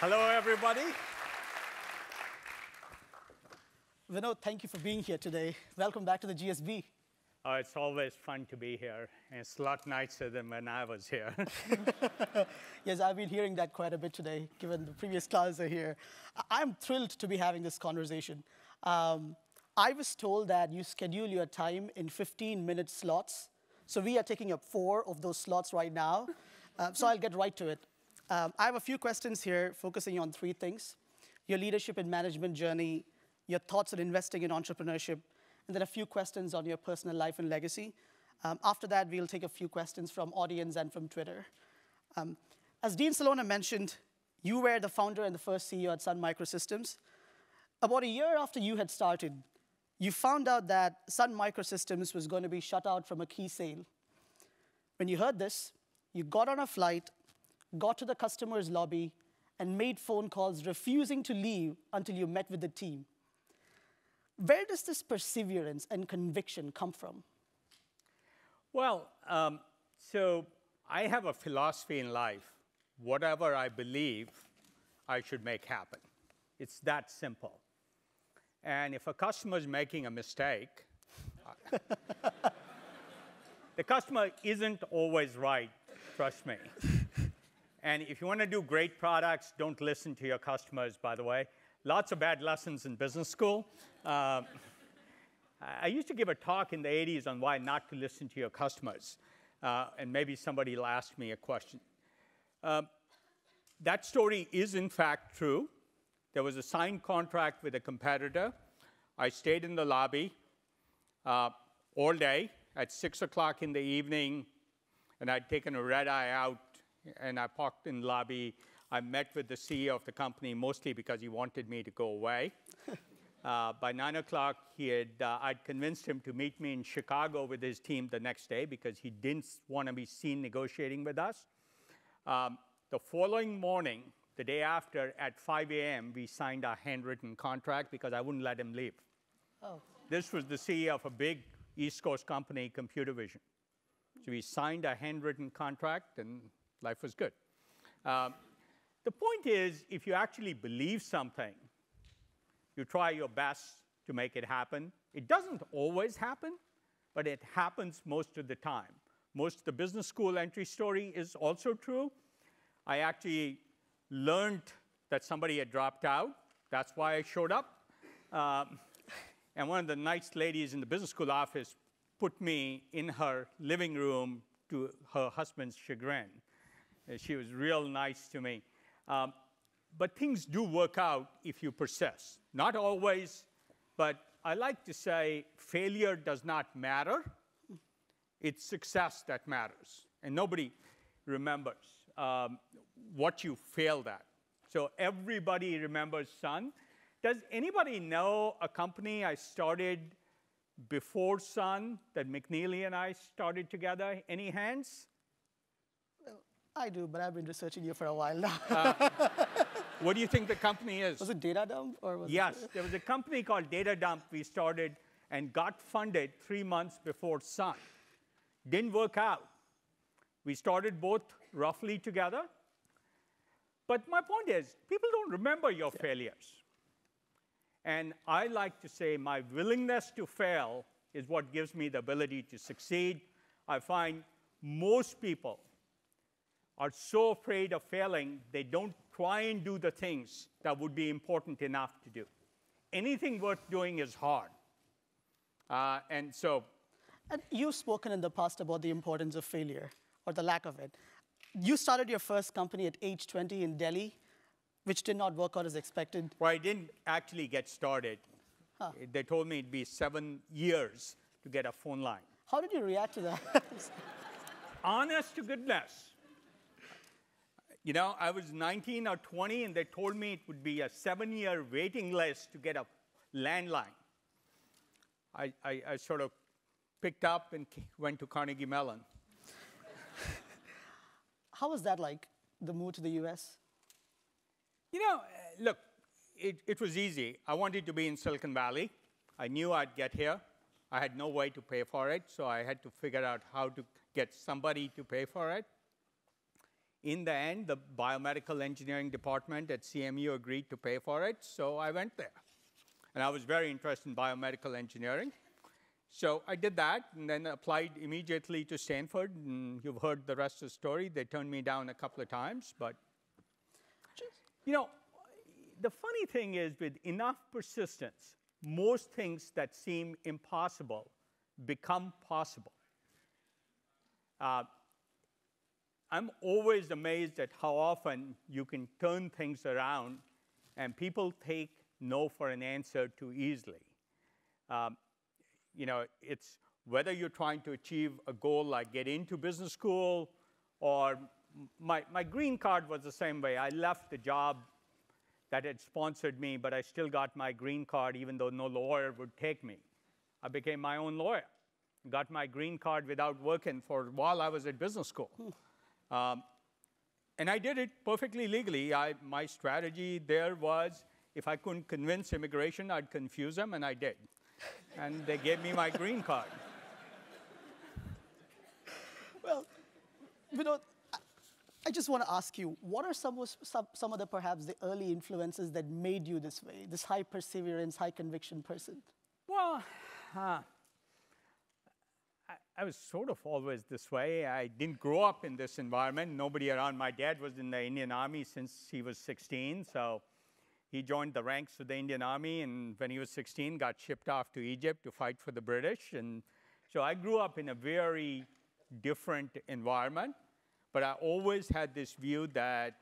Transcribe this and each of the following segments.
Hello, everybody. Vinod, thank you for being here today. Welcome back to the GSB. Oh, it's always fun to be here, and it's a lot nicer than when I was here. Yes, I've been hearing that quite a bit today, given the previous classes are here. I'm thrilled to be having this conversation. I was told that you schedule your time in 15-minute slots. So we are taking up 4 of those slots right now. So I'll get right to it. I have a few questions here focusing on 3 things: your leadership and management journey, your thoughts on investing in entrepreneurship, and then a few questions on your personal life and legacy. After that, we'll take a few questions from audience and from Twitter. As Dean Salona mentioned, you were the founder and the first CEO at Sun Microsystems. About a year after you had started, you found out that Sun Microsystems was going to be shut out from a key sale. When you heard this, you got on a flight, got to the customer's lobby, and made phone calls refusing to leave until you met with the team. Where does this perseverance and conviction come from? Well, so I have a philosophy in life. Whatever I believe, I should make happen. It's that simple. And if a customer is making a mistake, the customer isn't always right, trust me. And if you want to do great products, don't listen to your customers, by the way. Lots of bad lessons in business school. I used to give a talk in the 80s on why not to listen to your customers. And maybe somebody will ask me a question. That story is, in fact, true. There was a signed contract with a competitor. I stayed in the lobby all day at 6 o'clock in the evening, and I'd taken a red eye out, and I parked in the lobby. I met with the CEO of the company, mostly because he wanted me to go away. By 9 o'clock, I'd convinced him to meet me in Chicago with his team the next day because he didn't want to be seen negotiating with us. The following morning, the day after, at 5 a.m., we signed a handwritten contract because I wouldn't let him leave. Oh. This was the CEO of a big East Coast company, Computer Vision. So we signed a handwritten contract, and life was good. The point is, if you actually believe something, you try your best to make it happen. It doesn't always happen, but it happens most of the time. Most of the business school entry story is also true. I actually learned that somebody had dropped out. That's why I showed up. And one of the nice ladies in the business school office put me in her living room to her husband's chagrin. She was real nice to me. But things do work out if you persist. Not always, but I like to say failure does not matter. It's success that matters. And nobody remembers what you failed at. So everybody remembers Sun. Does anybody know a company I started before Sun that McNeely and I started together? Any hands? I do, but I've been researching you for a while now. What do you think the company is? Was it Data Dump? Or was Yes, there was a company called Data Dump we started and got funded 3 months before Sun. Didn't work out. We started both roughly together. But my point is, people don't remember your failures. And I like to say my willingness to fail is what gives me the ability to succeed. I find most people are so afraid of failing, they don't try and do the things that would be important enough to do. Anything worth doing is hard. And you've spoken in the past about the importance of failure, or the lack of it. You started your first company at age 20 in Delhi, which did not work out as expected. Well, I didn't actually get started. Huh. They told me it'd be 7 years to get a phone line. How did you react to that? Honest to goodness. You know, I was 19 or 20, and they told me it would be a 7-year waiting list to get a landline. I sort of picked up and went to Carnegie Mellon. How was that like, the move to the US? You know, look, it was easy. I wanted to be in Silicon Valley. I knew I'd get here. I had no way to pay for it, so I had to figure out how to get somebody to pay for it. In the end, the biomedical engineering department at CMU agreed to pay for it, so I went there. And I was very interested in biomedical engineering. So I did that, and then applied immediately to Stanford, and you've heard the rest of the story. They turned me down a couple of times, but you know, the funny thing is, with enough persistence, most things that seem impossible become possible. I'm always amazed at how often you can turn things around, and people take no for an answer too easily. You know, it's whether you're trying to achieve a goal like get into business school, or my green card was the same way. I left the job that had sponsored me, but I still got my green card even though no lawyer would take me. I became my own lawyer. Got my green card without working for while I was at business school. And I did it perfectly legally. My strategy there was, if I couldn't convince immigration, I'd confuse them, and I did. And they gave me my green card. Well, Vinod, I just want to ask you, what are some of the, perhaps, the early influences that made you this way, this high perseverance, high conviction person? Well, I was sort of always this way. I didn't grow up in this environment. Nobody around. My dad was in the Indian Army since he was 16, so he joined the ranks of the Indian Army, and when he was 16, got shipped off to Egypt to fight for the British. And so I grew up in a very different environment, but I always had this view that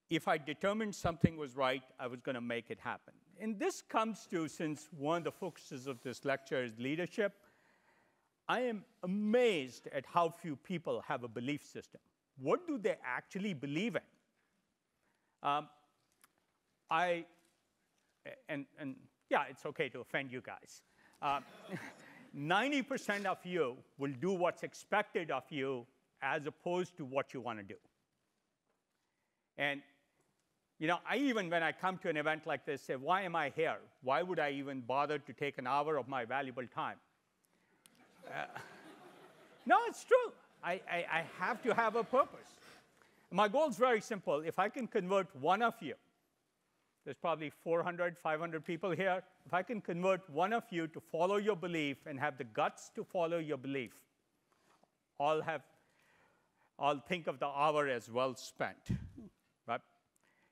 if I determined something was right, I was going to make it happen. And this comes to, since one of the focuses of this lecture is leadership, I am amazed at how few people have a belief system. What do they actually believe in? Yeah, it's okay to offend you guys. 90% of you will do what's expected of you as opposed to what you want to do. And you know, when I come to an event like this, say, why am I here? Why would I even bother to take an hour of my valuable time? No, it's true. I have to have a purpose. My goal is very simple. If I can convert one of you, there's probably 400, 500 people here. If I can convert one of you to follow your belief and have the guts to follow your belief, I'll think of the hour as well spent. Right?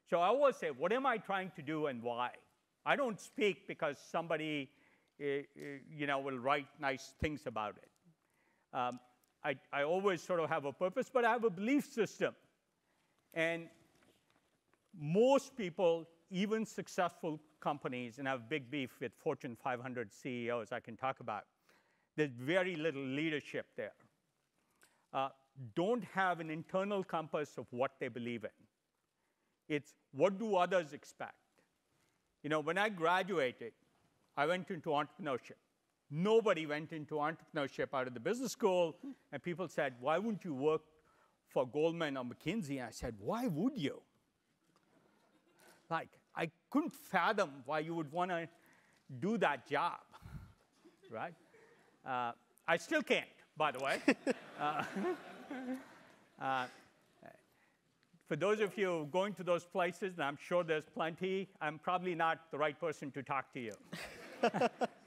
So I always say, what am I trying to do and why? I don't speak because somebody will write nice things about it. I always sort of have a purpose, but I have a belief system. And most people, even successful companies, and I have big beef with Fortune 500 CEOs I can talk about, there's very little leadership there. Don't have an internal compass of what they believe in. It's what do others expect? You know, when I graduated, I went into entrepreneurship. Nobody went into entrepreneurship out of the business school, and people said, why wouldn't you work for Goldman or McKinsey? And I said, why would you? Like, I couldn't fathom why you would want to do that job, right? I still can't, by the way. For those of you going to those places, and I'm sure there's plenty, I'm probably not the right person to talk to you.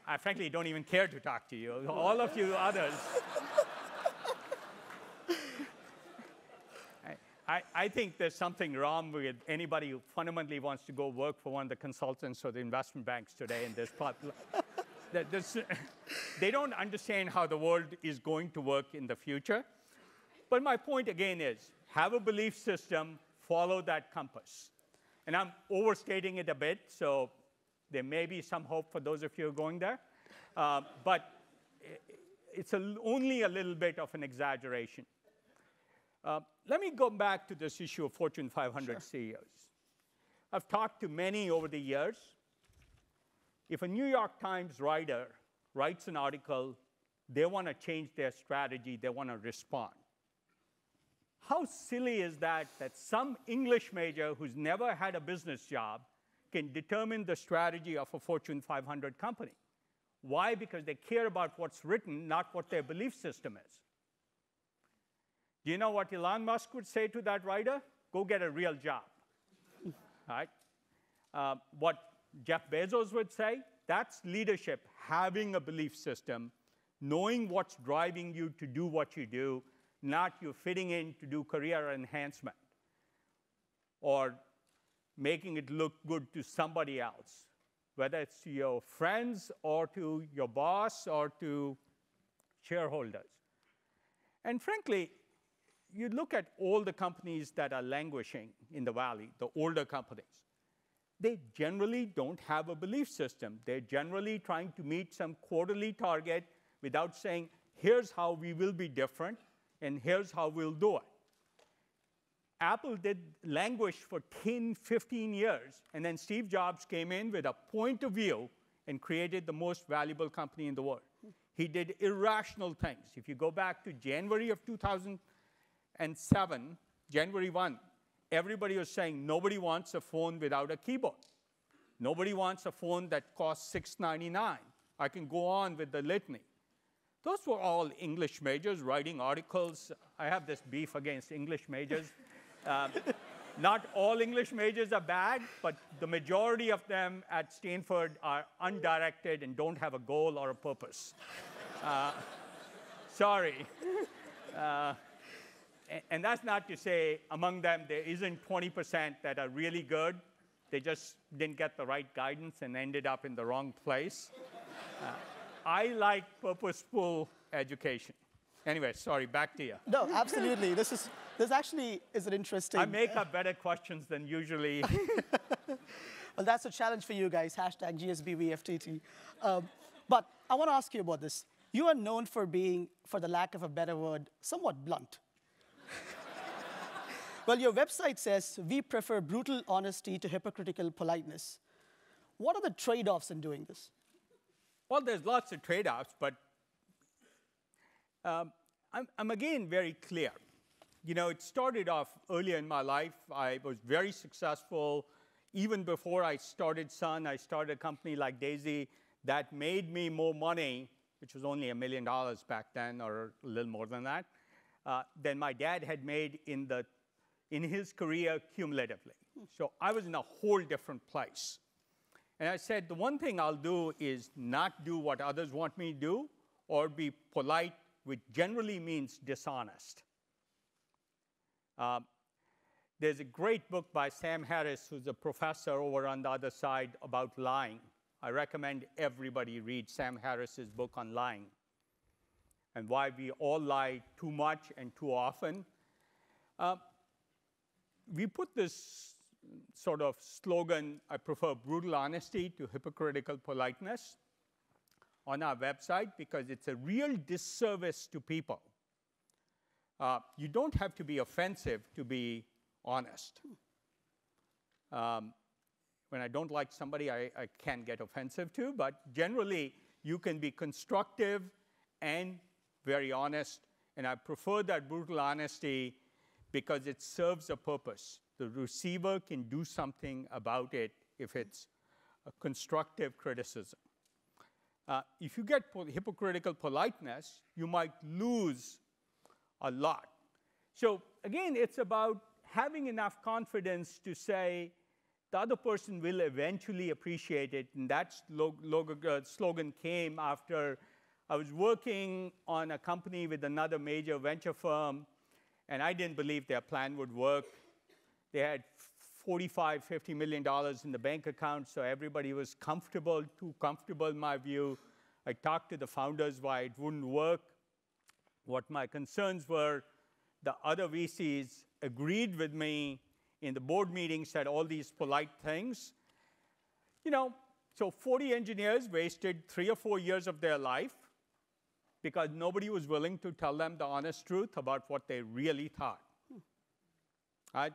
I frankly don't even care to talk to you. All of you others. I think there's something wrong with anybody who fundamentally wants to go work for one of the consultants or the investment banks today in this part. They don't understand how the world is going to work in the future. But my point, again, is have a belief system, follow that compass. And I'm overstating it a bit, so there may be some hope for those of you going there. But it's only a little bit of an exaggeration. Let me go back to this issue of Fortune 500 CEOs. I've talked to many over the years. If a New York Times writer writes an article, they want to change their strategy, they want to respond. How silly is that some English major who's never had a business job can determine the strategy of a Fortune 500 company? Why? Because they care about what's written, not what their belief system is. Do you know what Elon Musk would say to that writer? Go get a real job. Right? What Jeff Bezos would say, that's leadership, having a belief system, knowing what's driving you to do what you do, not you fitting in to do career enhancement or making it look good to somebody else, whether it's to your friends or to your boss or to shareholders. And frankly, you look at all the companies that are languishing in the valley, the older companies. They generally don't have a belief system. They're generally trying to meet some quarterly target without saying, here's how we will be different, and here's how we'll do it. Apple did languish for 10, 15 years, and then Steve Jobs came in with a point of view and created the most valuable company in the world. He did irrational things. If you go back to January of 2007, January 1, everybody was saying nobody wants a phone without a keyboard. Nobody wants a phone that costs $699. I can go on with the litany. Those were all English majors writing articles. I have this beef against English majors. Not all English majors are bad, but the majority of them at Stanford are undirected and don't have a goal or a purpose. Sorry. And that's not to say among them there isn't 20% that are really good. They just didn't get the right guidance and ended up in the wrong place. I like purposeful education. Anyway, sorry, back to you. No, absolutely. This actually is an interesting... I make up better questions than usually. Well, that's a challenge for you guys, hashtag GSBVFTT. But I want to ask you about this. You are known for being, for the lack of a better word, somewhat blunt. Well, your website says, we prefer brutal honesty to hypocritical politeness. What are the trade-offs in doing this? Well, there's lots of trade-offs, but I'm again very clear. You know, it started off earlier in my life. I was very successful. Even before I started Sun, I started a company like Desai that made me more money, which was only $1 million back then, or a little more than that, than my dad had made in his career cumulatively. So I was in a whole different place. And I said, the one thing I'll do is not do what others want me to do, or be polite, which generally means dishonest. There's a great book by Sam Harris, who's a professor over on the other side, about lying. I recommend everybody read Sam Harris's book on lying and why we all lie too much and too often. We put this sort of slogan, I prefer brutal honesty to hypocritical politeness, on our website because it's a real disservice to people. You don't have to be offensive to be honest. When I don't like somebody, I can get offensive to, but generally, you can be constructive and very honest, and I prefer that brutal honesty because it serves a purpose. The receiver can do something about it if it's a constructive criticism. If you get hypocritical politeness, you might lose a lot. So again, it's about having enough confidence to say the other person will eventually appreciate it, and that slogan came after I was working on a company with another major venture firm, and I didn't believe their plan would work. They had $45, $50 million in the bank account, so everybody was comfortable, too comfortable in my view. I talked to the founders why it wouldn't work. What my concerns were, the other VCs agreed with me in the board meeting, said all these polite things. You know, so 40 engineers wasted 3 or 4 years of their life because nobody was willing to tell them the honest truth about what they really thought.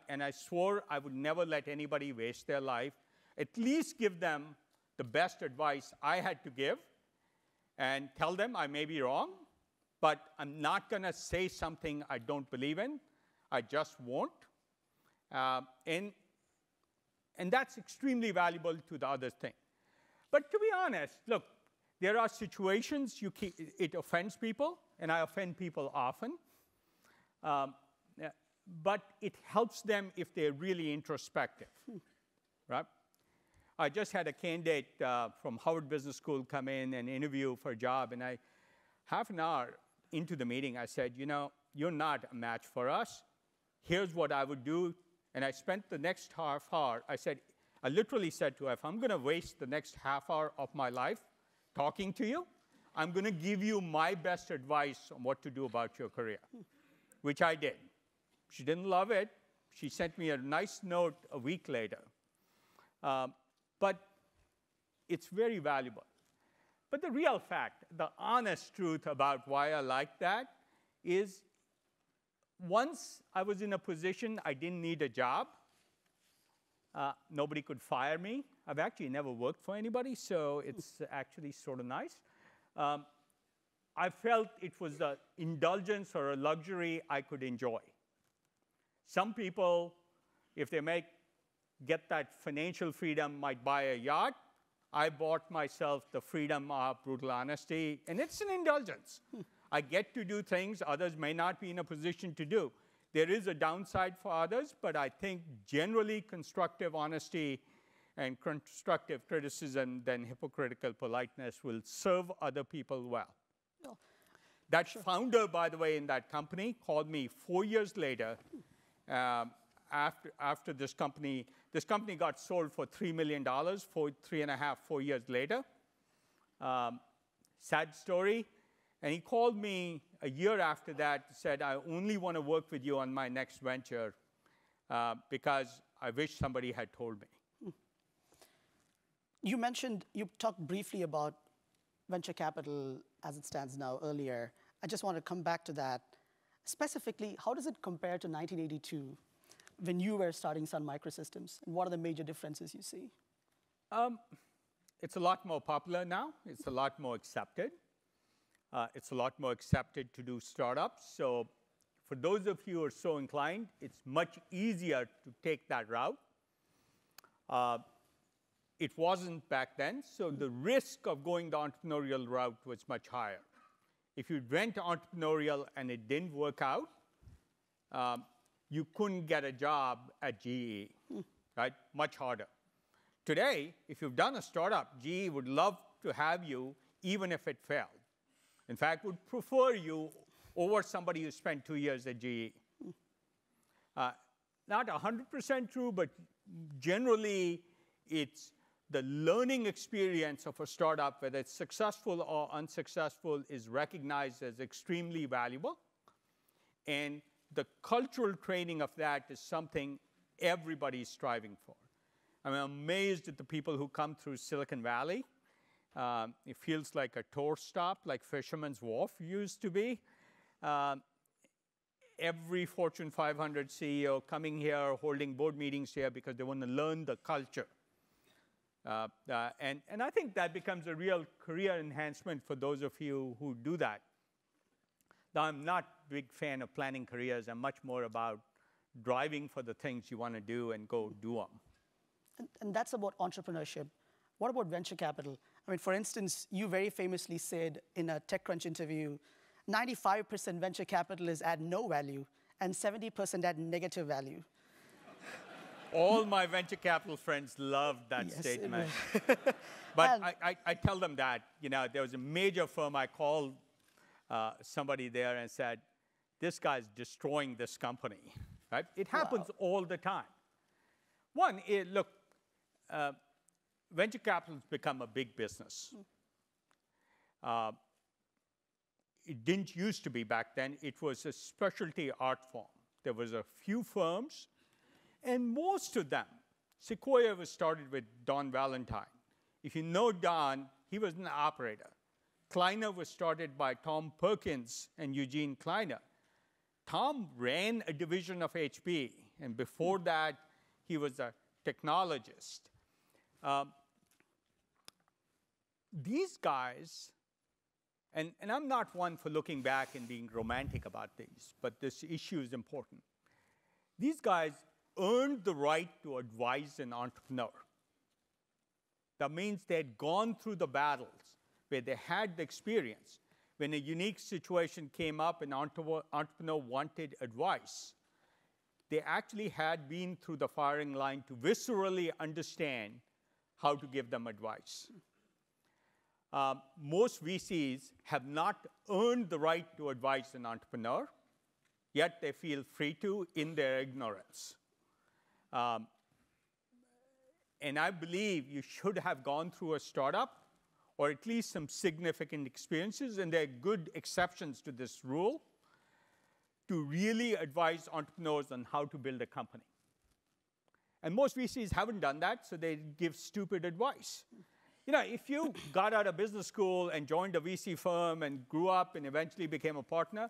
And I swore I would never let anybody waste their life, at least give them the best advice I had to give and tell them I may be wrong, but I'm not going to say something I don't believe in. I just won't. And that's extremely valuable to the other thing. But to be honest, look, there are situations it offends people, and I offend people often. Yeah, but it helps them if they're really introspective, right? I just had a candidate from Harvard Business School come in and interview for a job, and half an hour into the meeting, I said, you know, you're not a match for us. Here's what I would do. And I spent the next half hour, I literally said to her, if I'm going to waste the next half hour of my life talking to you, I'm going to give you my best advice on what to do about your career, which I did. She didn't love it. She sent me a nice note a week later. But it's very valuable. But the real fact, the honest truth about why I like that is once I was in a position I didn't need a job, nobody could fire me. I've actually never worked for anybody, so it's actually sort of nice. I felt it was an indulgence or a luxury I could enjoy. Some people, if they get that financial freedom, might buy a yacht. I bought myself the freedom of brutal honesty, and it's an indulgence. I get to do things others may not be in a position to do. There is a downside for others, but I think generally constructive honesty and constructive criticism than hypocritical politeness will serve other people well. Oh, that founder, by the way, in that company called me 4 years later after this company got sold for $3 million, 4 years later. Sad story. And he called me a year after that, said, I only want to work with you on my next venture because I wish somebody had told me. You talked briefly about venture capital as it stands now earlier. I just want to come back to that. Specifically, how does it compare to 1982 when you were starting Sun Microsystems? And what are the major differences you see? It's a lot more popular now. It's a lot more accepted. It's a lot more accepted to do startups. So for those of you who are so inclined, it's much easier to take that route. It wasn't back then, so the risk of going the entrepreneurial route was much higher. If you went entrepreneurial and it didn't work out, you couldn't get a job at GE, right? Much harder. Today, if you've done a startup, GE would love to have you even if it failed. In fact, would prefer you over somebody who spent 2 years at GE. Not 100% true, but generally, it's the learning experience of a startup, whether it's successful or unsuccessful, is recognized as extremely valuable. And the cultural training of that is something everybody is striving for. I'm amazed at the people who come through Silicon Valley. It feels like a tour stop, like Fisherman's Wharf used to be. Every Fortune 500 CEO coming here, holding board meetings here because they want to learn the culture. And I think that becomes a real career enhancement for those of you who do that. Now, I'm not a big fan of planning careers. I'm much more about driving for the things you want to do and go do them. And that's about entrepreneurship. What about venture capital? I mean, for instance, you very famously said in a TechCrunch interview, 95% venture capital is at no value and 70% at negative value. All my venture capital friends love that statement. But I tell them that, you know, there was a major firm. I called somebody there and said, this guy's destroying this company, right? It happens all the time. One, look, venture capital has become a big business. It didn't used to be back then. It was a specialty art form. There was a few firms, and most of them, Sequoia was started with Don Valentine. If you know Don, he was an operator. Kleiner was started by Tom Perkins and Eugene Kleiner. Tom ran a division of HP, and before that, he was a technologist. These guys, and I'm not one for looking back and being romantic about these, but this issue is important. These guys earned the right to advise an entrepreneur. That means they had gone through the battles where they had the experience. when a unique situation came up and an entrepreneur wanted advice, they actually had been through the firing line to viscerally understand how to give them advice. Most VCs have not earned the right to advise an entrepreneur, yet they feel free to in their ignorance. And I believe you should have gone through a startup or at least some significant experiences, and there are good exceptions to this rule, to really advise entrepreneurs on how to build a company. And most VCs haven't done that, so they give stupid advice. You know, if you got out of business school and joined a VC firm and grew up and eventually became a partner,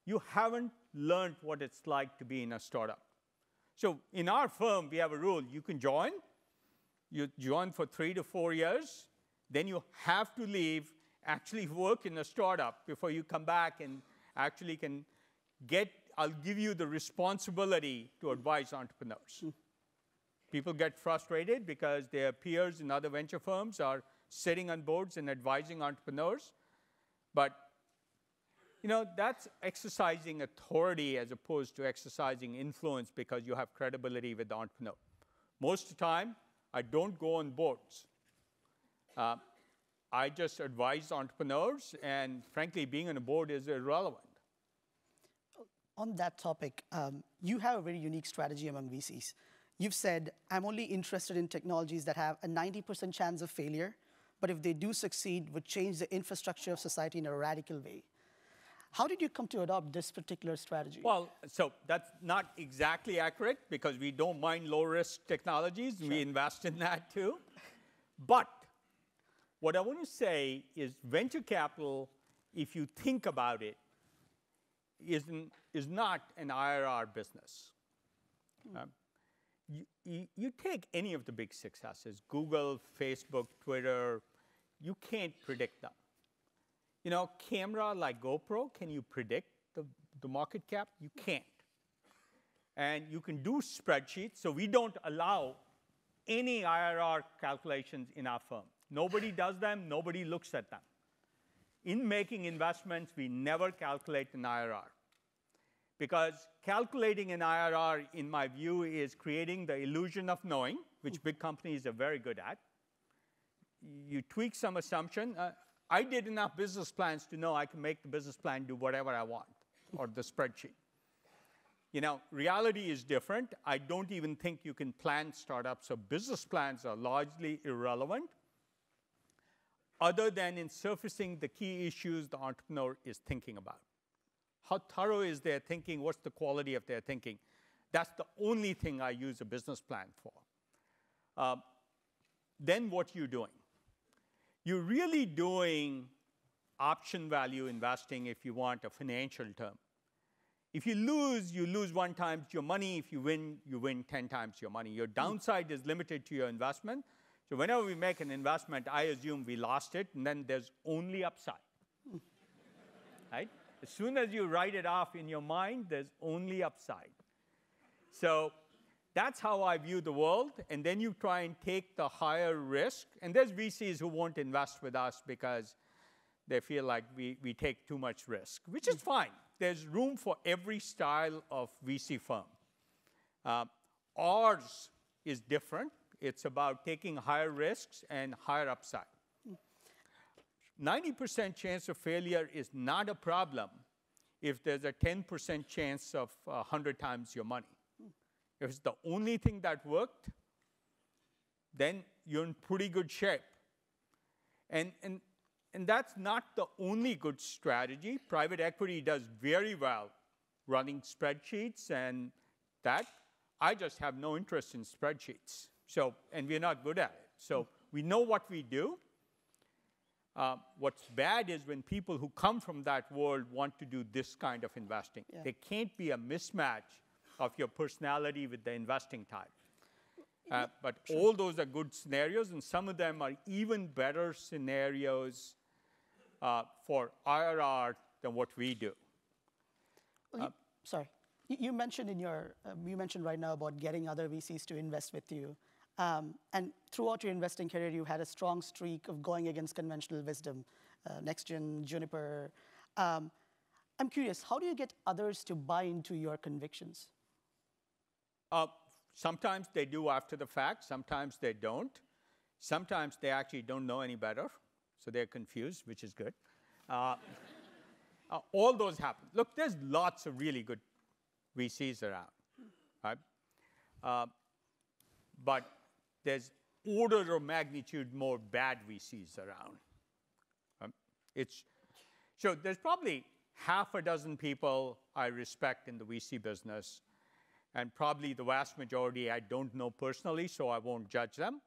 you haven't learned what it's like to be in a startup. So in our firm, we have a rule. You can join. You join for 3 to 4 years. Then you have to leave, actually work in a startup before you come back and actually can I'll give you the responsibility to advise entrepreneurs. People get frustrated because their peers in other venture firms are sitting on boards and advising entrepreneurs. But you know, that's exercising authority as opposed to exercising influence because you have credibility with the entrepreneur. Most of the time, I don't go on boards. I just advise entrepreneurs, and frankly, being on a board is irrelevant. On that topic, you have a very unique strategy among VCs. You've said, I'm only interested in technologies that have a 90% chance of failure, but if they do succeed, would change the infrastructure of society in a radical way. How did you come to adopt this particular strategy? Well, so that's not exactly accurate because we don't mind low-risk technologies. Sure. We invest in that too. But what I want to say is venture capital, if you think about it, is not an IRR business. You take any of the big successes, Google, Facebook, Twitter, you can't predict them. You know, camera like GoPro, can you predict the market cap? You can't. And you can do spreadsheets, so we don't allow any IRR calculations in our firm. Nobody does them, nobody looks at them. In making investments, we never calculate an IRR. Because calculating an IRR, in my view, is creating the illusion of knowing, which big companies are very good at. You tweak some assumption. I did enough business plans to know I can make the business plan do whatever I want, or the spreadsheet. You know, reality is different. I don't even think you can plan startups, so business plans are largely irrelevant, other than in surfacing the key issues the entrepreneur is thinking about. How thorough is their thinking? What's the quality of their thinking? That's the only thing I use a business plan for. Then what you're doing. You're really doing option value investing if you want a financial term. If you lose 1 time your money. If you win 10 times your money. Your downside is limited to your investment. So whenever we make an investment, I assume we lost it, and then there's only upside. Right? As soon as you write it off in your mind, there's only upside. So that's how I view the world, and then you try and take the higher risk. And there's VCs who won't invest with us because they feel like we take too much risk, which is fine. There's room for every style of VC firm. Ours is different. It's about taking higher risks and higher upside. 90% chance of failure is not a problem if there's a 10% chance of 100 times your money. If it's the only thing that worked, then you're in pretty good shape. And that's not the only good strategy. Private equity does very well running spreadsheets and that. I just have no interest in spreadsheets. So, and we're not good at it. So we know what we do. What's bad is when people who come from that world want to do this kind of investing. Yeah. There can't be a mismatch of your personality with the investing type. But sure. All those are good scenarios, and some of them are even better scenarios for IRR than what we do. Well, sorry. You mentioned you mentioned right now about getting other VCs to invest with you. And throughout your investing career, you had a strong streak of going against conventional wisdom, NextGen, Juniper. I'm curious, how do you get others to buy into your convictions? Sometimes they do after the fact. Sometimes they don't. Sometimes they actually don't know any better, so they're confused, which is good. All those happen. Look, there's lots of really good VCs around, right? But there's order of magnitude more bad VCs around. So there's probably half a dozen people I respect in the VC business, and probably the vast majority I don't know personally, so I won't judge them.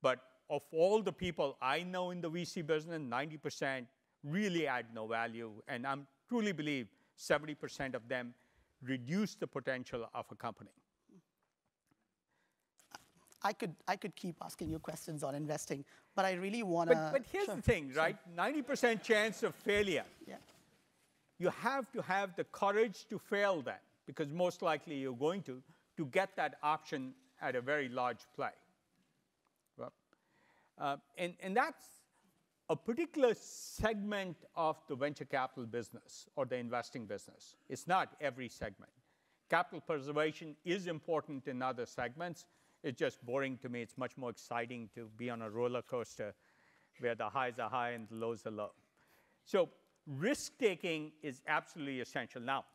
But of all the people I know in the VC business, 90% really add no value, and I truly believe 70% of them reduce the potential of a company. I could keep asking you questions on investing, but I really want to... But here's the thing, right? 90% chance of failure. Yeah. You have to have the courage to fail then, because most likely you're going to get that option at a very large play. And that's a particular segment of the venture capital business or the investing business. It's not every segment. Capital preservation is important in other segments. It's just boring to me. It's much more exciting to be on a roller coaster where the highs are high and the lows are low. So risk-taking is absolutely essential. Now,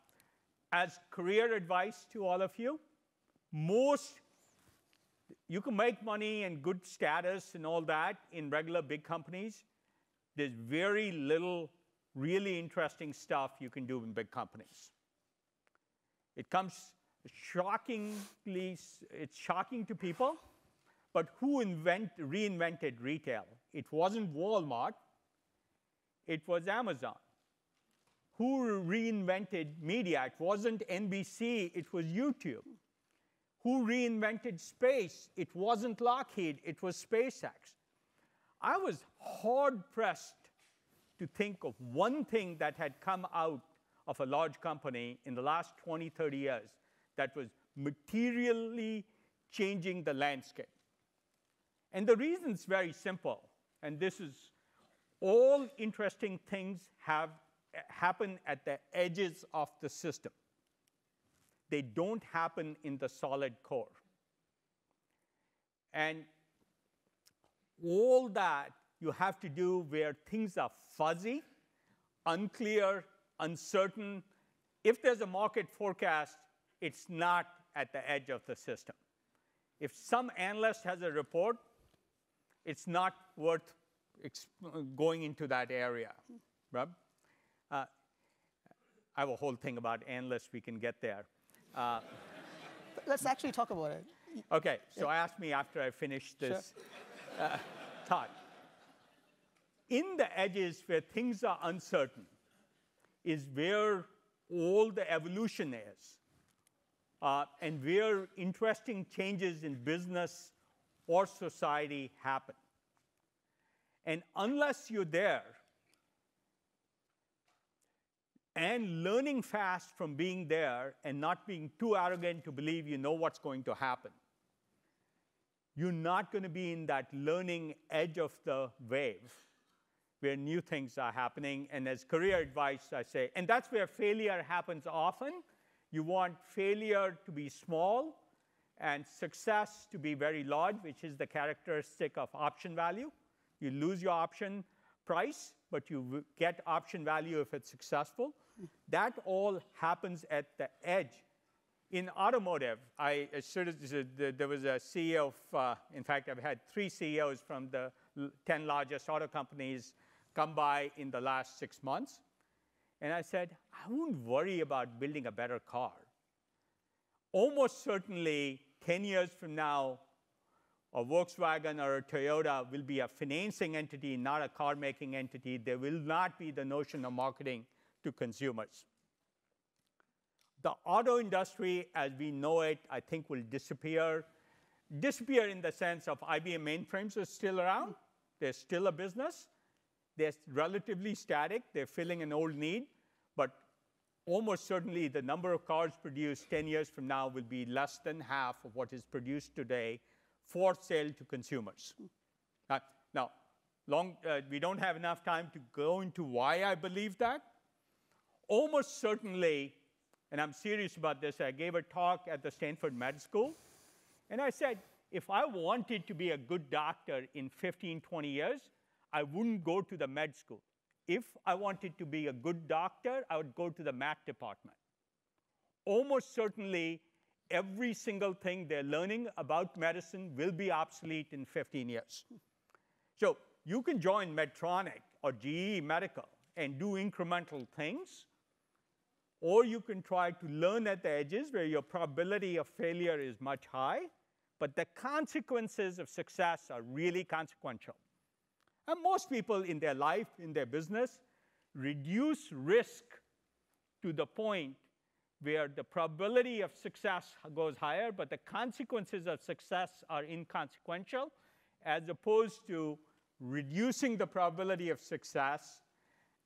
as career advice to all of you, you can make money and good status and all that in regular big companies. There's very little really interesting stuff you can do in big companies. It comes it's shocking to people, but who reinvented retail? It wasn't Walmart, it was Amazon. Who reinvented media? It wasn't NBC, it was YouTube. Who reinvented space? It wasn't Lockheed, it was SpaceX. I was hard-pressed to think of one thing that had come out of a large company in the last 20, 30 years that was materially changing the landscape. And the reason's very simple, and this is all interesting things happen at the edges of the system. They don't happen in the solid core. And all that you have to do where things are fuzzy, unclear, uncertain. If there's a market forecast, it's not at the edge of the system. If some analyst has a report, it's not worth going into that area. Right? I have a whole thing about analysts. We can get there. Let's actually talk about it. OK, so ask me after I finish this thought. In the edges where things are uncertain is where all the evolution is, and where interesting changes in business or society happen. And unless you're there and learning fast from being there and not being too arrogant to believe you know what's going to happen, you're not going to be in that learning edge of the wave where new things are happening. And as career advice, I say, and that's where failure happens often. You want failure to be small and success to be very large, which is the characteristic of option value. You lose your option price, but you get option value if it's successful. That all happens at the edge. In automotive, there was a CEO of, in fact, I've had 3 CEOs from the 10 largest auto companies come by in the last 6 months. And I said, I wouldn't worry about building a better car. Almost certainly, 10 years from now, a Volkswagen or a Toyota will be a financing entity, not a car-making entity. There will not be the notion of marketing to consumers. The auto industry, as we know it, I think will disappear. Disappear in the sense of IBM mainframes are still around. They're still a business. They're relatively static. They're filling an old need. But almost certainly, the number of cars produced 10 years from now will be less than half of what is produced today for sale to consumers. Now, we don't have enough time to go into why I believe that. almost certainly, and I'm serious about this, I gave a talk at the Stanford Med School, and I said, if I wanted to be a good doctor in 15, 20 years, I wouldn't go to the med school. If I wanted to be a good doctor, I would go to the math department. Almost certainly, every single thing they're learning about medicine will be obsolete in 15 years. So you can join Medtronic or GE Medical and do incremental things, or you can try to learn at the edges where your probability of failure is much high, but the consequences of success are really consequential. And most people in their life, in their business, reduce risk to the point where the probability of success goes higher, but the consequences of success are inconsequential, as opposed to reducing the probability of success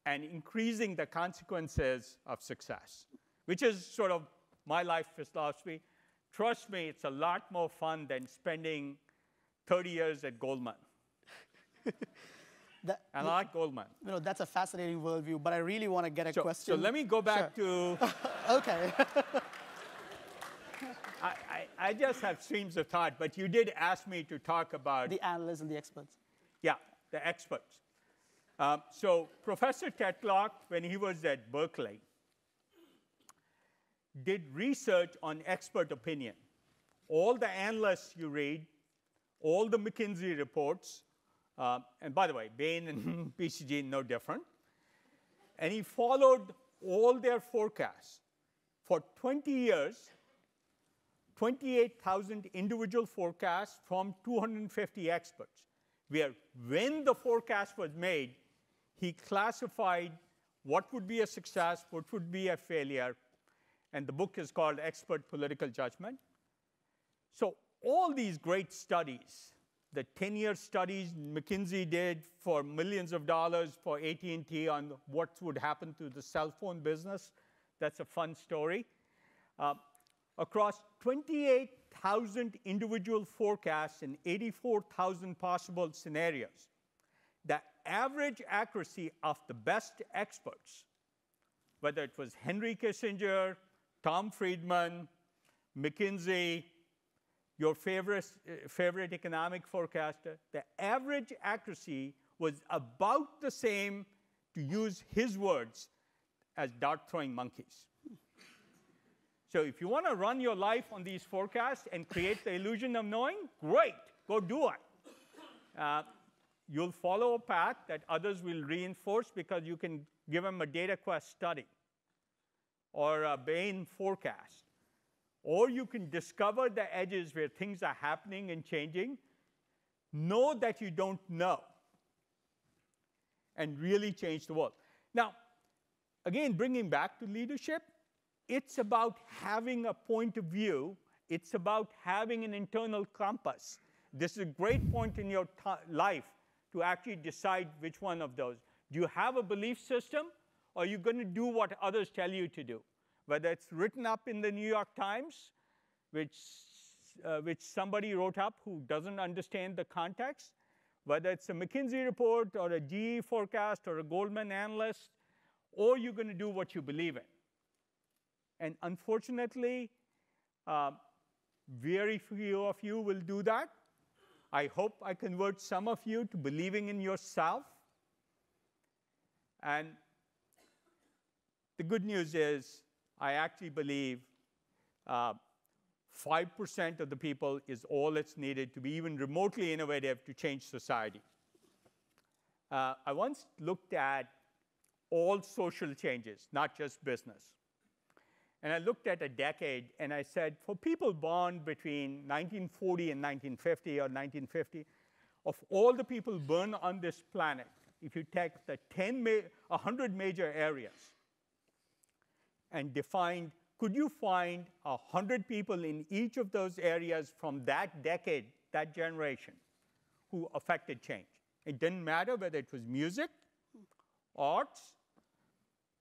and increasing the consequences of success, which is sort of my life philosophy. Trust me, it's a lot more fun than spending 30 years at Goldman. And I like Goldman. That's a fascinating worldview, but I really want to get a question. So let me go back to... OK. I just have streams of thought, but you did ask me to talk about... The analysts and the experts. Yeah, the experts. So Professor Tetlock, when he was at Berkeley, did research on expert opinion. All the analysts you read, all the McKinsey reports, and by the way, Bain and BCG, no different. And he followed all their forecasts. For 20 years, 28,000 individual forecasts from 250 experts, where when the forecast was made, he classified what would be a success, what would be a failure. And the book is called Expert Political Judgment. So all these great studies, the 10-year studies McKinsey did for millions of dollars for AT&T on what would happen to the cell phone business, that's a fun story. Across 28,000 individual forecasts and 84,000 possible scenarios, the average accuracy of the best experts, whether it was Henry Kissinger, Tom Friedman, McKinsey, your favorite economic forecaster, the average accuracy was about the same, to use his words, as dart-throwing monkeys. So if you want to run your life on these forecasts and create the illusion of knowing, great, go do it. You'll follow a path that others will reinforce because you can give them a data quest study or a Bain forecast. Or you can discover the edges where things are happening and changing, know that you don't know, and really change the world. Now, again, bringing back to leadership, it's about having a point of view. It's about having an internal compass. This is a great point in your life to actually decide which one of those. Do you have a belief system, or are you going to do what others tell you to do? Whether it's written up in the New York Times, which somebody wrote up who doesn't understand the context, whether it's a McKinsey report or a GE forecast or a Goldman analyst, or you're going to do what you believe in. And unfortunately, very few of you will do that. I hope I convert some of you to believing in yourself. And the good news is, I actually believe 5% of the people is all that's needed to be even remotely innovative to change society. I once looked at all social changes, not just business. And I looked at a decade, and I said, for people born between 1940 and 1950 or 1950, of all the people born on this planet, if you take the 100 major areas and defined, could you find 100 people in each of those areas from that decade, that generation, who affected change? It didn't matter whether it was music, arts,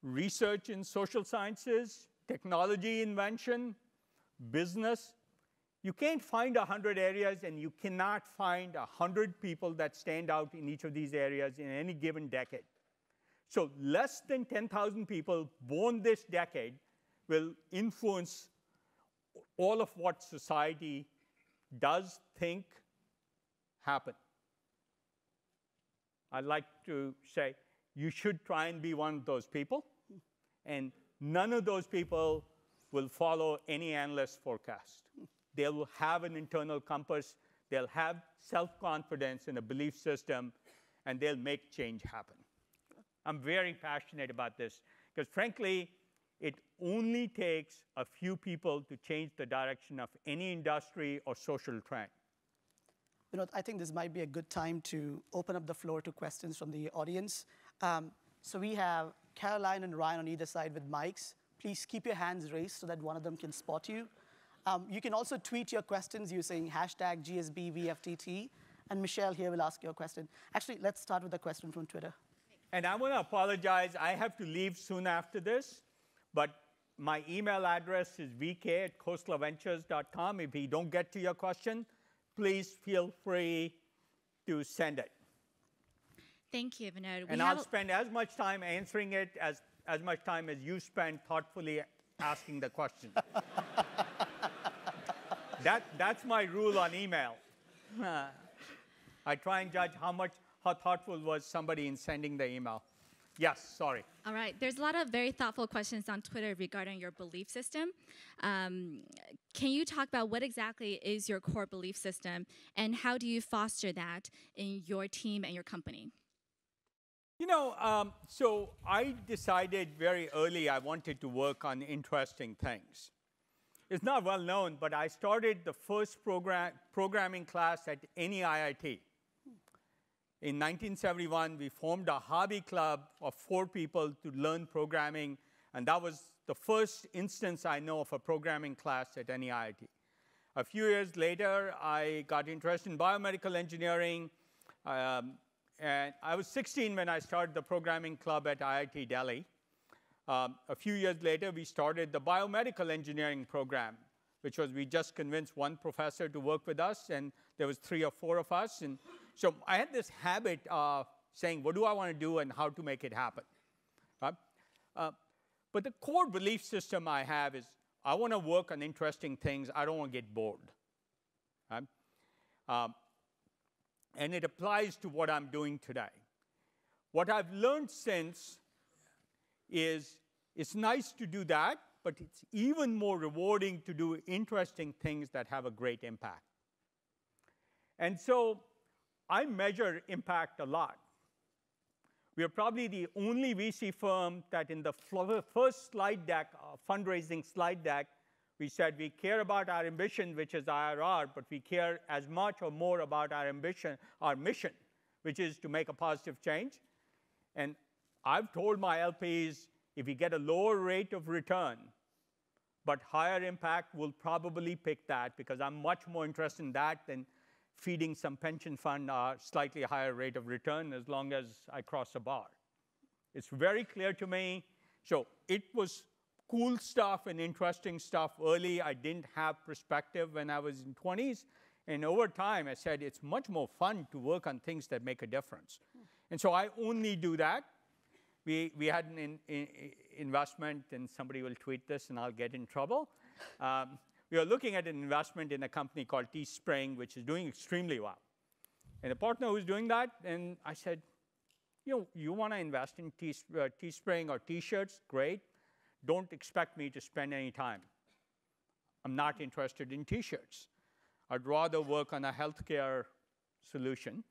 research in social sciences, technology invention, business. You can't find 100 areas, and you cannot find 100 people that stand out in each of these areas in any given decade. So less than 10,000 people born this decade will influence all of what society does, think, happen. I'd like to say you should try and be one of those people, and none of those people will follow any analyst forecast. They will have an internal compass, they'll have self-confidence in a belief system, and they'll make change happen. I'm very passionate about this, because frankly, it only takes a few people to change the direction of any industry or social trend. Vinod, I think this might be a good time to open up the floor to questions from the audience. So we have Caroline and Ryan on either side with mics. Please keep your hands raised so that one of them can spot you. You can also tweet your questions using hashtag GSBVFTT, and Michelle here will ask your question. Actually, let's start with a question from Twitter. And I want to apologize. I have to leave soon after this, but my email address is vk@khoslaventures.com. If we don't get to your question, please feel free to send it. Thank you, Vinod. And I'll spend as much time answering it as much time as you spend thoughtfully asking the question. That's my rule on email. I try and judge how thoughtful was somebody in sending the email. Yes, sorry. All right. There's a lot of very thoughtful questions on Twitter regarding your belief system. Can you talk about what exactly is your core belief system, and how do you foster that in your team and your company? You know, so I decided very early I wanted to work on interesting things. It's not well known, but I started the first programming class at any IIT. In 1971, we formed a hobby club of 4 people to learn programming, and that was the first instance I know of a programming class at any IIT. A few years later, I got interested in biomedical engineering, and I was 16 when I started the programming club at IIT Delhi. A few years later, we started the biomedical engineering program, which was we just convinced one professor to work with us, and there was 3 or 4 of us. And so I had this habit of saying, what do I want to do and how to make it happen? But the core belief system I have is I want to work on interesting things. I don't want to get bored. And it applies to what I'm doing today. What I've learned since is it's nice to do that, but it's even more rewarding to do interesting things that have a great impact. And so I measure impact a lot. We are probably the only VC firm that in the first slide deck, fundraising slide deck, we said we care about our ambition, which is IRR, but we care as much or more about our ambition, our mission, which is to make a positive change. And I've told my LPs, if we get a lower rate of return, but higher impact, we'll probably pick that, because I'm much more interested in that than feeding some pension fund a slightly higher rate of return as long as I cross a bar. It's very clear to me. So it was cool stuff and interesting stuff early. I didn't have perspective when I was in 20s. And over time, I said, it's much more fun to work on things that make a difference. And so I only do that. We had an investment, and somebody will tweet this, and I'll get in trouble. We are looking at an investment in a company called Teespring, which is doing extremely well. And the partner who's doing that, and I said, you want to invest in Teespring or T-shirts? Great. Don't expect me to spend any time. I'm not interested in T-shirts. I'd rather work on a healthcare solution.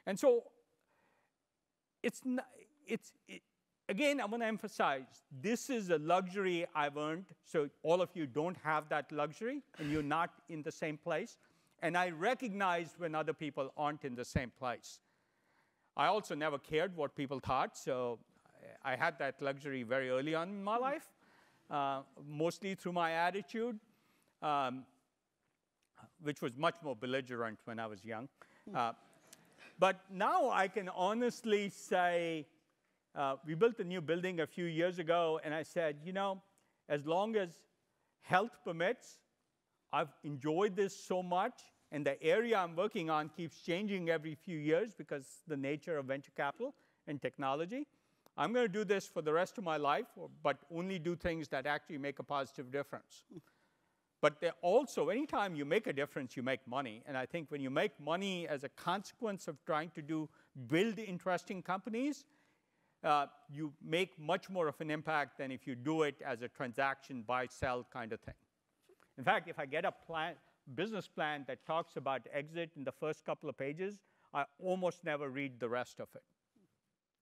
And so again, I want to emphasize, this is a luxury I've earned, so all of you don't have that luxury, and you're not in the same place. And I recognize when other people aren't in the same place. I also never cared what people thought, so I had that luxury very early on in my life, mostly through my attitude, which was much more belligerent when I was young. But now I can honestly say, we built a new building a few years ago, and I said, as long as health permits, I've enjoyed this so much, and the area I'm working on keeps changing every few years because the nature of venture capital and technology. I'm going to do this for the rest of my life, but only do things that actually make a positive difference. But also, anytime you make a difference, you make money. And I think when you make money as a consequence of trying to build interesting companies, you make much more of an impact than if you do it as a transaction, buy, sell kind of thing. In fact, if I get a business plan that talks about exit in the first couple of pages, I almost never read the rest of it.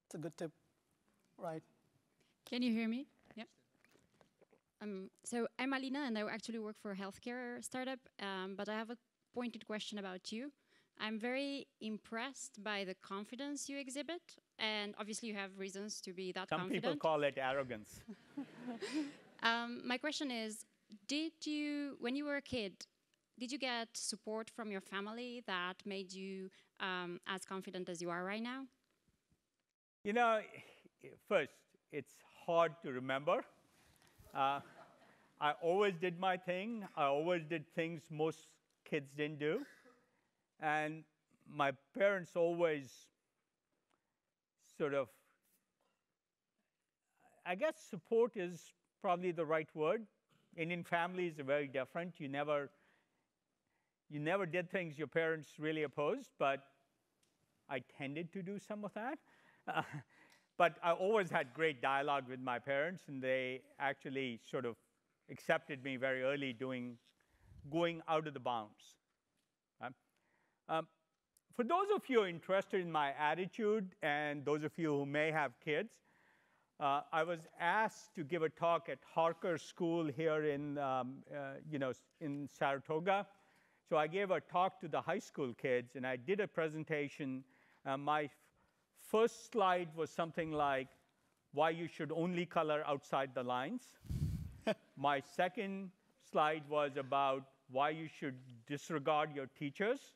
It's a good tip, right? Can you hear me? Yep. So I'm Alina, and I actually work for a healthcare startup, but I have a pointed question about you. I'm very impressed by the confidence you exhibit, and obviously you have reasons to be that confident. Some people call it arrogance. My question is, when you were a kid, did you get support from your family that made you as confident as you are right now? You know, first, it's hard to remember. I always did my thing. I always did things most kids didn't do. And my parents always sort of, I guess support is probably the right word. Indian families are very different. You never did things your parents really opposed, but I tended to do some of that. But I always had great dialogue with my parents, and they actually sort of accepted me very early going out of the bounds. For those of you who are interested in my attitude, and those of you who may have kids, I was asked to give a talk at Harker School here in Saratoga. So I gave a talk to the high school kids, and I did a presentation. My first slide was something like why you should only color outside the lines. My second slide was about why you should disregard your teachers.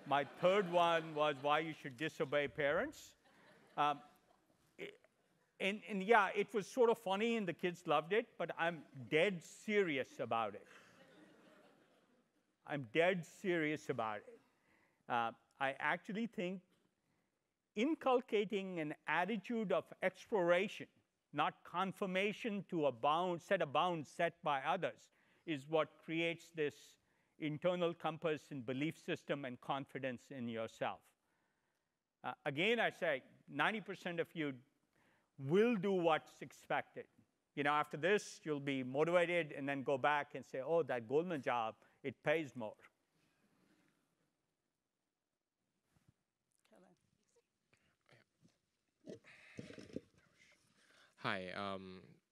My third one was why you should disobey parents. And yeah, it was sort of funny, and the kids loved it, but I'm dead serious about it. I'm dead serious about it. I actually think inculcating an attitude of exploration, not conformation to a set of bounds set by others, is what creates this internal compass and belief system and confidence in yourself. Again, I say 90% of you will do what's expected. You know, after this, you'll be motivated and then go back and say, oh, that Goldman job, it pays more. Hi,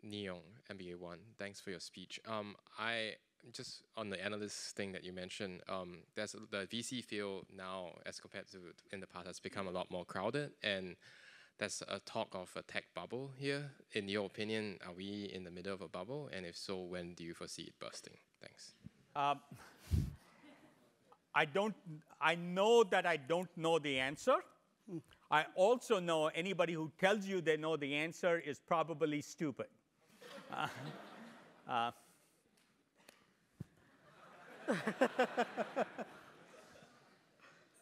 Neong, MBA 1. Thanks for your speech. I just on the analyst thing that you mentioned, there's the VC field now, as compared to in the past, has become a lot more crowded, and there's a talk of a tech bubble here. In your opinion, are we in the middle of a bubble? And if so, when do you foresee it bursting? Thanks. I know that I don't know the answer. I also know anybody who tells you they know the answer is probably stupid.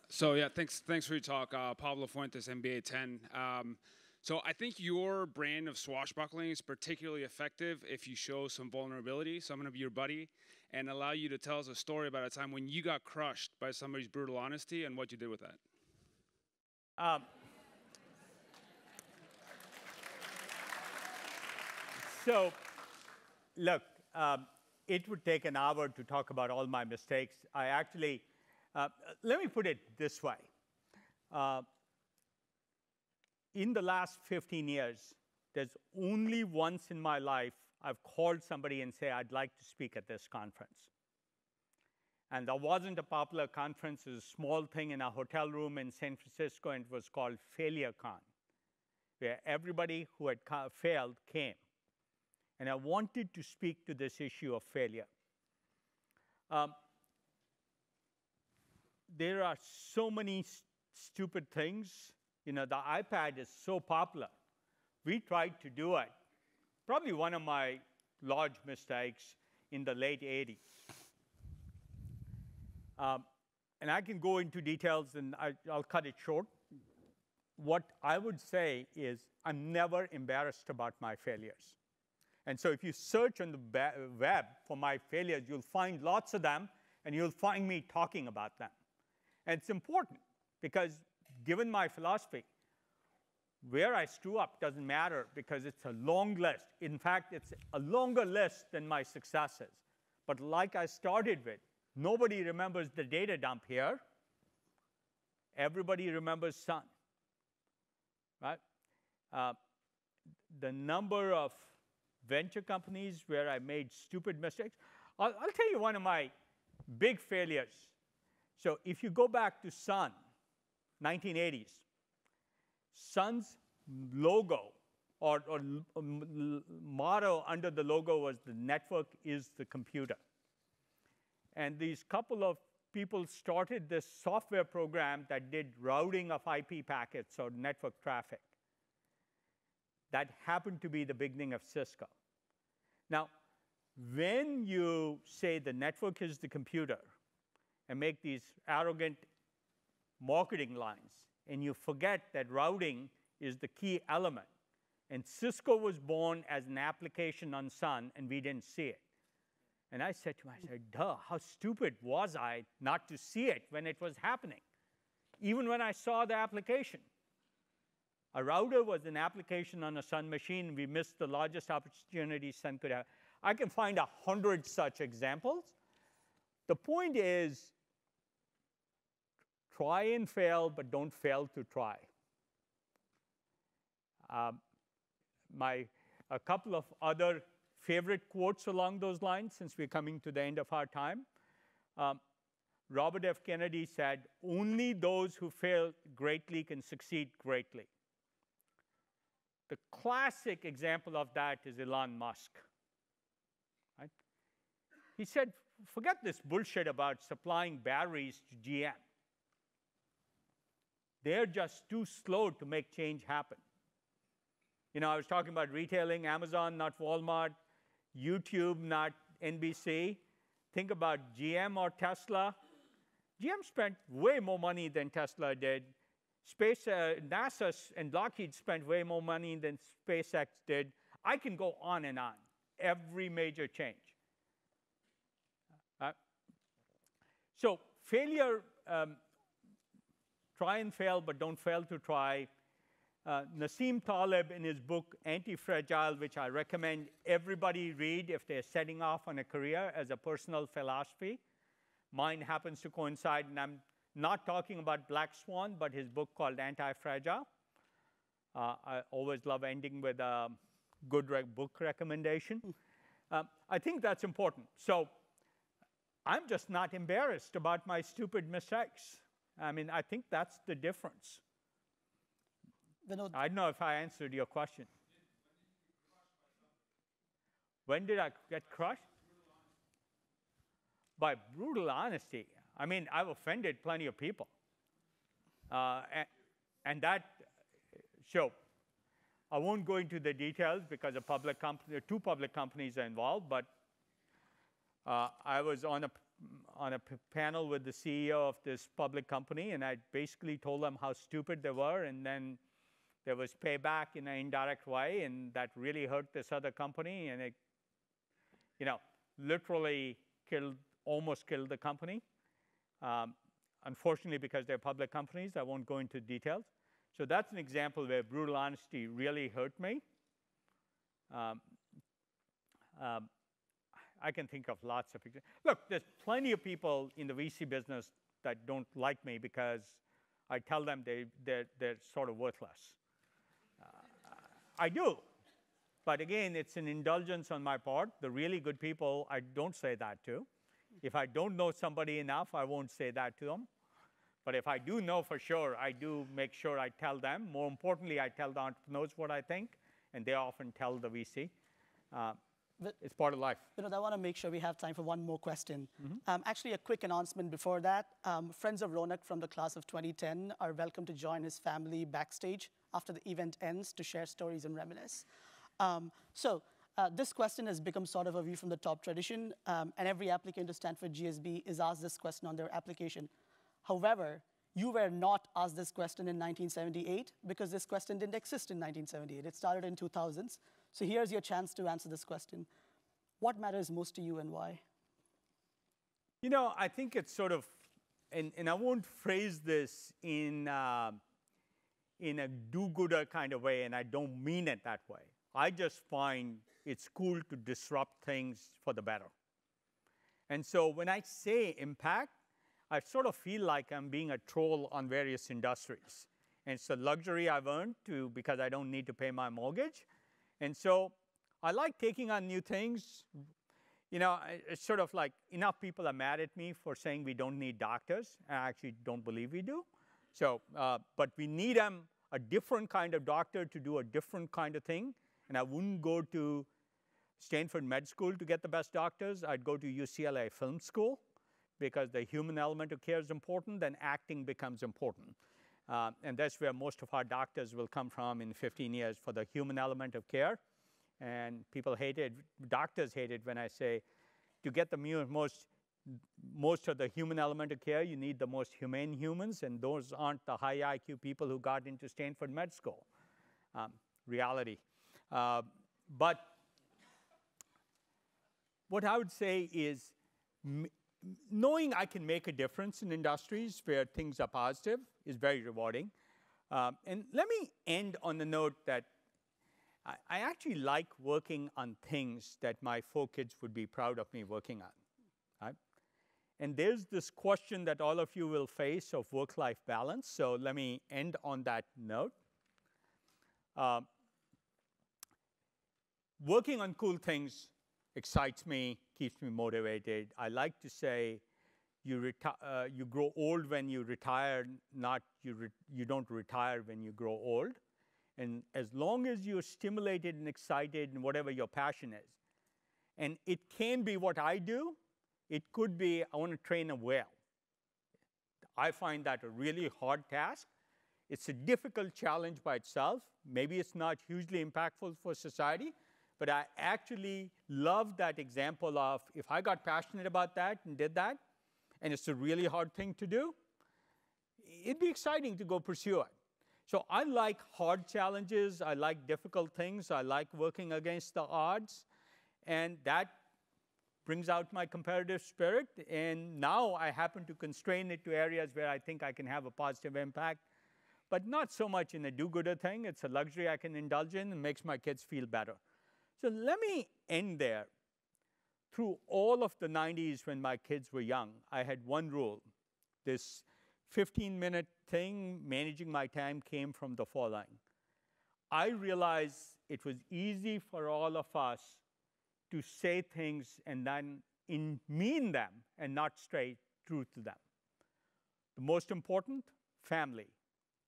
So yeah, thanks for your talk, Pablo Fuentes, MBA 10. So I think your brand of swashbuckling is particularly effective if you show some vulnerability. So I'm going to be your buddy and allow you to tell us a story about a time when you got crushed by somebody's brutal honesty and what you did with that. So, look, it would take an hour to talk about all my mistakes. I actually, let me put it this way. In the last 15 years, there's only once in my life I've called somebody and say, I'd like to speak at this conference. And that wasn't a popular conference. It was a small thing in a hotel room in San Francisco, and it was called FailureCon, where everybody who had failed came. And I wanted to speak to this issue of failure. There are so many stupid things. You know, the iPad is so popular. We tried to do it. Probably one of my large mistakes in the late 80s. And I can go into details, and I'll cut it short. what I would say is I'm never embarrassed about my failures. And so if you search on the web for my failures, you'll find lots of them, and you'll find me talking about them. And it's important because given my philosophy, where I screw up doesn't matter because it's a long list. In fact, it's a longer list than my successes. But like I started with, nobody remembers the data dump here. Everybody remembers sun, right? The number of venture companies where I made stupid mistakes. I'll tell you one of my big failures. So if you go back to Sun, 1980s, Sun's logo or motto under the logo was the network is the computer. And these couple of people started this software program that did routing of IP packets or network traffic. That happened to be the beginning of Cisco. Now, when you say the network is the computer and make these arrogant marketing lines, and you forget that routing is the key element, and Cisco was born as an application on Sun, and we didn't see it. And I said to myself, duh, how stupid was I not to see it when it was happening, even when I saw the application. A router was an application on a Sun machine. We missed the largest opportunity Sun could have. I can find 100 such examples. The point is, try and fail, but don't fail to try. A couple of other favorite quotes along those lines, since we're coming to the end of our time. Robert F. Kennedy said, only those who fail greatly can succeed greatly. The classic example of that is Elon Musk. Right? He said, forget this bullshit about supplying batteries to GM. They're just too slow to make change happen. You know, I was talking about retailing, Amazon, not Walmart, YouTube, not NBC. Think about GM or Tesla. GM spent way more money than Tesla did. NASA and Lockheed spent way more money than SpaceX did. I can go on and on. Every major change. So failure, try and fail, but don't fail to try. Nassim Taleb, in his book Anti-Fragile, which I recommend everybody read if they're setting off on a career as a personal philosophy. Mine happens to coincide, and I'm not talking about Black Swan, but his book called Anti-Fragile. I always love ending with a good book recommendation. I think that's important. So I'm just not embarrassed about my stupid mistakes. I mean, I think that's the difference. Vinod, I don't know if I answered your question. When did I get crushed? By brutal honesty. I mean, I've offended plenty of people. And that, so I won't go into the details because a public company, two public companies are involved, but I was on a panel with the CEO of this public company, and I basically told them how stupid they were, and then there was payback in an indirect way, and that really hurt this other company, and it, you know, literally almost killed the company. Unfortunately, because they're public companies, I won't go into details. So that's an example where brutal honesty really hurt me. I can think of lots of examples. Look, there's plenty of people in the VC business that don't like me because I tell them they're sort of worthless. I do. But again, it's an indulgence on my part. The really good people, I don't say that to. If I don't know somebody enough, I won't say that to them. But if I do know for sure, I do make sure I tell them. More importantly, I tell the entrepreneurs what I think, and they often tell the VC. It's part of life. Vinod, I want to make sure we have time for one more question. Actually, a quick announcement before that. Friends of Roanak from the class of 2010 are welcome to join his family backstage after the event ends to share stories and reminisce. This question has become sort of a view from the top tradition, and every applicant to Stanford GSB is asked this question on their application. However, you were not asked this question in 1978 because this question didn't exist in 1978. It started in 2000s. So here's your chance to answer this question. What matters most to you and why? You know, I think it's sort of, and I won't phrase this in a do-gooder kind of way, and I don't mean it that way. I just find it's cool to disrupt things for the better. And so when I say impact, I sort of feel like I'm being a troll on various industries. And it's a luxury I've earned because I don't need to pay my mortgage. And so I like taking on new things. You know, it's sort of like enough people are mad at me for saying we don't need doctors. I actually don't believe we do. So, but we need a different kind of doctor to do a different kind of thing. And I wouldn't go to Stanford Med School to get the best doctors. I'd go to UCLA Film School because the human element of care is important, then acting becomes important. And that's where most of our doctors will come from in 15 years for the human element of care. And people hate it, doctors hate it when I say to get the most of the human element of care, you need the most humane humans, and those aren't the high IQ people who got into Stanford Med School. Reality. But what I would say is knowing I can make a difference in industries where things are positive is very rewarding. And let me end on the note that I actually like working on things that my 4 kids would be proud of me working on. Right? And there's this question that all of you will face of work-life balance. So let me end on that note. Working on cool things excites me, keeps me motivated. I like to say you grow old when you retire, not you don't retire when you grow old. And as long as you're stimulated and excited in whatever your passion is, and it can be what I do, it could be I want to train a whale. I find that a really hard task. It's a difficult challenge by itself. Maybe it's not hugely impactful for society, but I actually love that example of if I got passionate about that and did that, and it's a really hard thing to do, it'd be exciting to go pursue it. So I like hard challenges. I like difficult things. I like working against the odds. And that brings out my competitive spirit. And now I happen to constrain it to areas where I think I can have a positive impact, but not so much in a do-gooder thing. It's a luxury I can indulge in and makes my kids feel better. So let me end there. Through all of the 90s when my kids were young, I had one rule. This 15-minute thing, managing my time, came from the following. I realized it was easy for all of us to say things and then mean them and not stay true to them. The most important, family.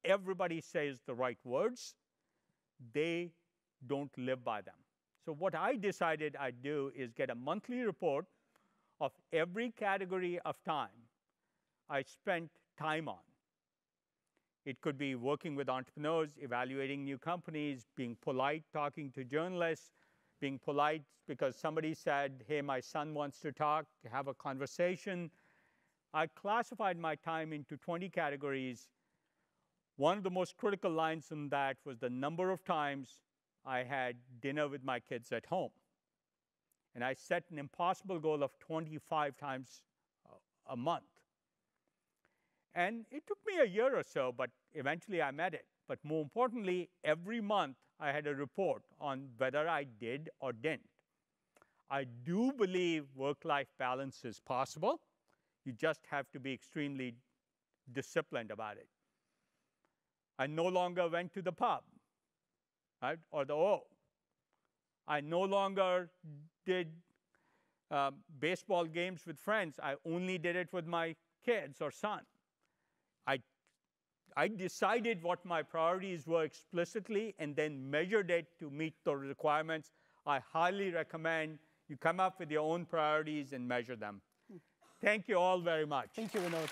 Everybody says the right words. They don't live by them. So what I decided I'd do is get a monthly report of every category of time I spent time on. It could be working with entrepreneurs, evaluating new companies, being polite, talking to journalists, being polite because somebody said, hey, my son wants to talk, have a conversation. I classified my time into 20 categories. One of the most critical lines in that was the number of times I had dinner with my kids at home. And I set an impossible goal of 25 times a month. And it took me a year or so, but eventually I met it. But more importantly, every month I had a report on whether I did or didn't. I do believe work-life balance is possible. You just have to be extremely disciplined about it. I no longer went to the pub, right, or the O. I no longer did baseball games with friends. I only did it with my kids or son. I decided what my priorities were explicitly and then measured it to meet the requirements. I highly recommend you come up with your own priorities and measure them. Thank you all very much. Thank you, Vinod.